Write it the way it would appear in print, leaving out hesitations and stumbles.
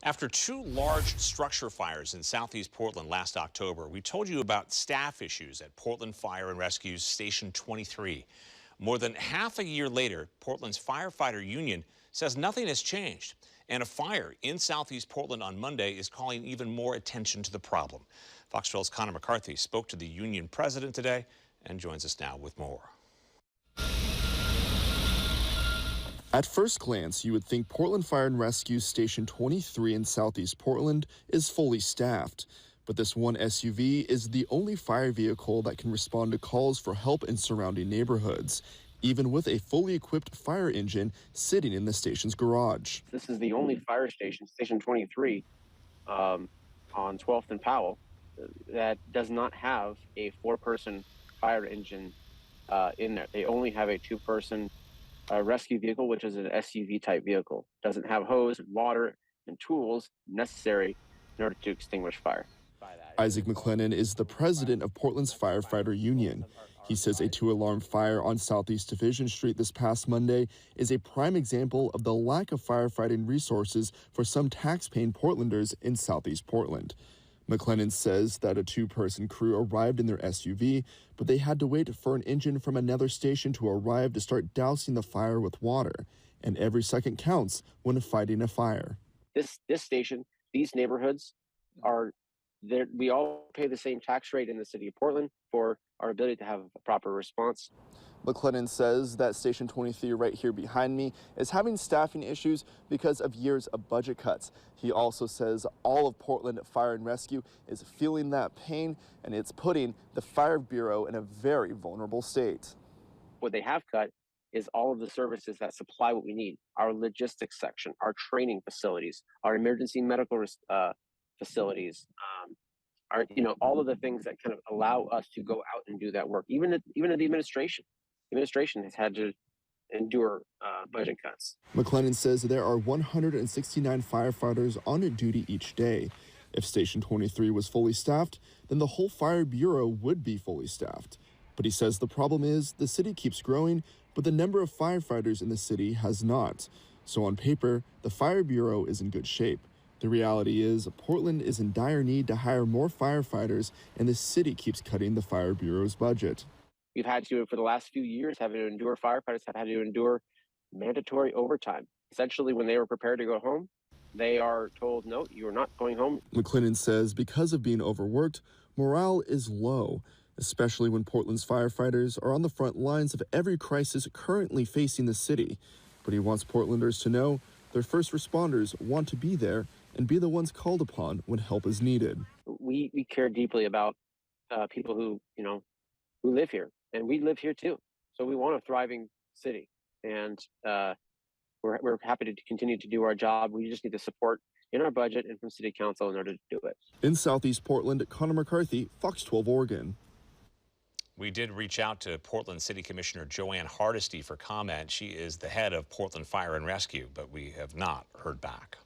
After two large structure fires in southeast Portland last October, we told you about staff issues at Portland Fire and Rescue's Station 23. More than half a year later, Portland's firefighter union says nothing has changed. And a fire in southeast Portland on Monday is calling even more attention to the problem. Fox 12's Connor McCarthy spoke to the union president today and joins us now with more. At first glance, you would think Portland Fire and Rescue Station 23 in southeast Portland is fully staffed. But this one SUV is the only fire vehicle that can respond to calls for help in surrounding neighborhoods, even with a fully equipped fire engine sitting in the station's garage. This is the only fire station, Station 23, on 12th and Powell, that does not have a four-person fire engine in there. They only have a two-person rescue vehicle, which is an SUV type vehicle. Doesn't have hose and water and tools necessary in order to extinguish fire. ISACC McLennan is the president of Portland's firefighter union. He says a two-alarm fire on Southeast Division Street this past Monday is a prime example of the lack of firefighting resources for some tax-paying Portlanders in Southeast Portland. McLennan says that a two-person crew arrived in their SUV, but they had to wait for an engine from another station to arrive to start dousing the fire with water. And every second counts when fighting a fire. This station, these neighborhoods are there. We all pay the same tax rate in the city of Portland for our ability to have a proper response. McLennan says that Station 23 right here behind me is having staffing issues because of years of budget cuts. He also says all of Portland Fire and Rescue is feeling that pain, and it's putting the Fire Bureau in a very vulnerable state. What they have cut is all of the services that supply what we need: our logistics section, our training facilities, our emergency medical facilities, all of the things that kind of allow us to go out and do that work. Even at the administration. The administration has had to endure budget cuts. McLennan says there are 169 firefighters on duty each day. If Station 23 was fully staffed, then the whole Fire Bureau would be fully staffed. But he says the problem is the city keeps growing, but the number of firefighters in the city has not. So on paper, the Fire Bureau is in good shape. The reality is Portland is in dire need to hire more firefighters, and the city keeps cutting the Fire Bureau's budget. We've had to, for the last few years, firefighters have had to endure mandatory overtime. Essentially, when they were prepared to go home, they are told, no, you're not going home. McLennan says because of being overworked, morale is low, especially when Portland's firefighters are on the front lines of every crisis currently facing the city. But he wants Portlanders to know their first responders want to be there and be the ones called upon when help is needed. We care deeply about people who live here. And we live here too. So we want a thriving city. And we're happy to continue to do our job. We just need the support in our budget and from City Council in order to do it. In Southeast Portland, Connor McCarthy, Fox 12 Oregon. We did reach out to Portland City Commissioner Joanne Hardesty for comment. She is the head of Portland Fire and Rescue, but we have not heard back.